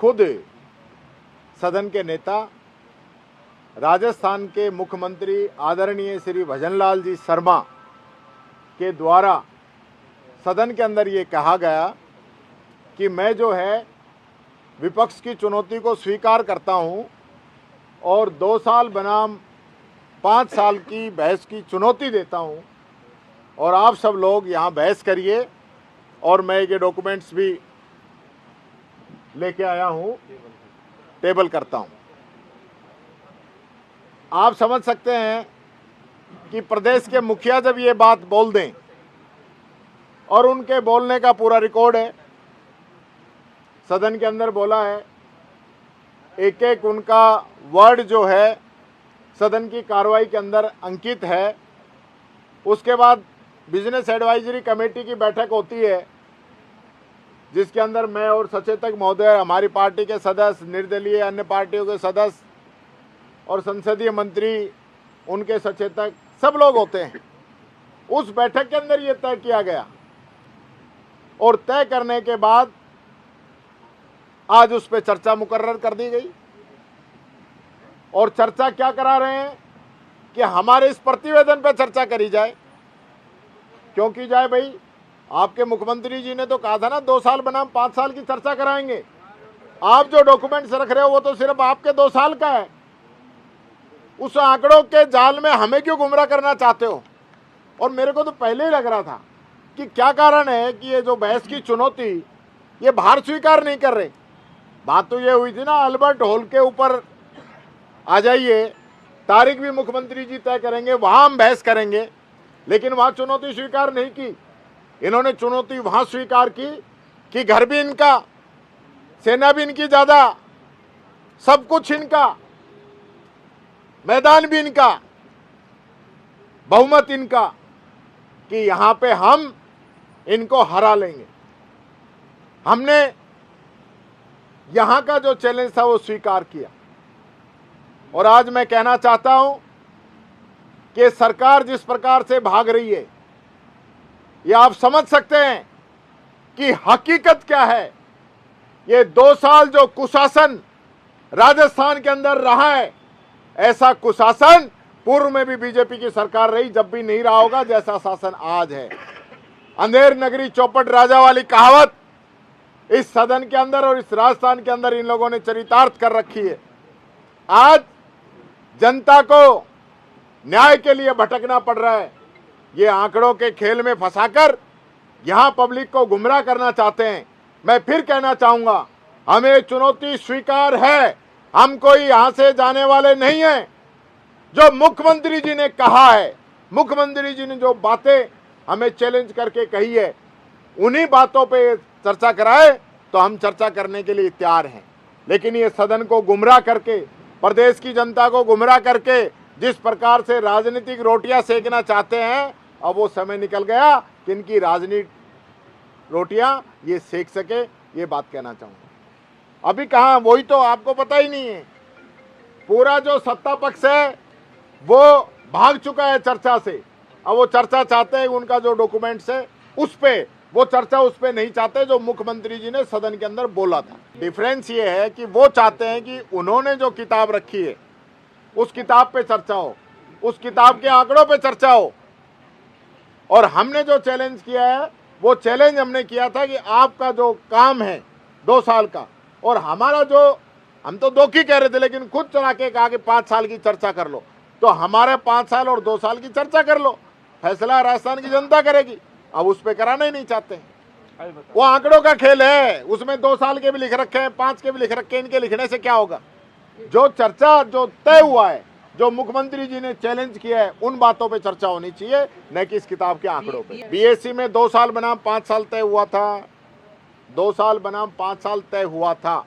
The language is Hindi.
खुद सदन के नेता, राजस्थान के मुख्यमंत्री आदरणीय श्री भजनलाल जी शर्मा के द्वारा सदन के अंदर ये कहा गया कि मैं जो है विपक्ष की चुनौती को स्वीकार करता हूं और 2 साल बनाम 5 साल की बहस की चुनौती देता हूं और आप सब लोग यहां बहस करिए। और मैं ये डॉक्यूमेंट्स भी लेके आया हूं, टेबल करता हूं। आप समझ सकते हैं कि प्रदेश के मुखिया जब ये बात बोल दें और उनके बोलने का पूरा रिकॉर्ड है, सदन के अंदर बोला है, एक एक उनका वर्ड जो है सदन की कार्रवाई के अंदर अंकित है। उसके बाद बिजनेस एडवाइजरी कमेटी की बैठक होती है जिसके अंदर मैं और सचेतक महोदय, हमारी पार्टी के सदस्य, निर्दलीय अन्य पार्टियों के सदस्य और संसदीय मंत्री, उनके सचेतक, सब लोग होते हैं। उस बैठक के अंदर ये तय किया गया और तय करने के बाद आज उस पर चर्चा मुकर्रर कर दी गई। और चर्चा क्या करा रहे हैं कि हमारे इस प्रतिवेदन पर चर्चा करी जाए। क्यों की जाए भाई? आपके मुख्यमंत्री जी ने तो कहा था ना 2 साल बनाम 5 साल की चर्चा कराएंगे। आप जो डॉक्यूमेंट्स रख रहे हो वो तो सिर्फ आपके 2 साल का है। उस आंकड़ों के जाल में हमें क्यों गुमराह करना चाहते हो? और मेरे को तो पहले ही लग रहा था कि क्या कारण है कि ये जो बहस की चुनौती ये बाहर स्वीकार नहीं कर रहे। बात तो ये हुई थी ना, अल्बर्ट हॉल के ऊपर आ जाइए, तारीख भी मुख्यमंत्री जी तय करेंगे, वहां हम बहस करेंगे। लेकिन वहां चुनौती स्वीकार नहीं की। इन्होंने चुनौती वहां स्वीकार की कि घर भी इनका, सेना भी इनकी ज्यादा, सब कुछ इनका, मैदान भी इनका, बहुमत इनका, कि यहां पे हम इनको हरा लेंगे। हमने यहां का जो चैलेंज था वो स्वीकार किया। और आज मैं कहना चाहता हूं कि सरकार जिस प्रकार से भाग रही है, ये आप समझ सकते हैं कि हकीकत क्या है। ये 2 साल जो कुशासन राजस्थान के अंदर रहा है, ऐसा कुशासन पूर्व में भी बीजेपी की सरकार रही, जब भी नहीं रहा होगा जैसा शासन आज है। अंधेर नगरी चौपट राजा वाली कहावत इस सदन के अंदर और इस राजस्थान के अंदर इन लोगों ने चरितार्थ कर रखी है। आज जनता को न्याय के लिए भटकना पड़ रहा है। ये आंकड़ों के खेल में फंसाकर यहां पब्लिक को गुमराह करना चाहते हैं। मैं फिर कहना चाहूंगा, हमें चुनौती स्वीकार है, हम कोई यहां से जाने वाले नहीं हैं। जो मुख्यमंत्री जी ने कहा है, मुख्यमंत्री जी ने जो बातें हमें चैलेंज करके कही है, उन्हीं बातों पे चर्चा कराए तो हम चर्चा करने के लिए तैयार हैं। लेकिन ये सदन को गुमराह करके, प्रदेश की जनता को गुमराह करके जिस प्रकार से राजनीतिक रोटियां सेकना चाहते हैं, अब वो समय निकल गया कि इनकी राजनीतिक रोटियां ये सेक सके। ये बात कहना चाहूंगा। अभी कहां, वही तो आपको पता ही नहीं है। पूरा जो सत्ता पक्ष है वो भाग चुका है चर्चा से। अब वो चर्चा चाहते हैं, उनका जो डॉक्यूमेंट्स है उस पे, वो चर्चा उस पे नहीं चाहते जो मुख्यमंत्री जी ने सदन के अंदर बोला था। डिफरेंस ये है कि वो चाहते हैं कि उन्होंने जो किताब रखी है उस किताब पे चर्चा हो, उस किताब के आंकड़ों पे चर्चा हो। और हमने जो चैलेंज किया है वो चैलेंज हमने किया था कि आपका जो काम है 2 साल का, और हमारा जो, हम तो 2 की कह रहे थे लेकिन खुद चला के कहा कि 5 साल की चर्चा कर लो। तो हमारे 5 साल और 2 साल की चर्चा कर लो, फैसला राजस्थान की जनता करेगी। अब उस पे कराना ही नहीं चाहते हैं। वो आंकड़ों का खेल है, उसमें 2 साल के भी लिख रखे हैं, 5 के भी लिख रखे हैं। इनके लिखने से क्या होगा? जो चर्चा जो तय हुआ है, जो मुख्यमंत्री जी ने चैलेंज किया है, उन बातों पे चर्चा होनी चाहिए, न कि इस किताब के आंकड़ों पे। बीएससी में 2 साल बनाम 5 साल तय हुआ था, 2 साल बनाम 5 साल तय हुआ था।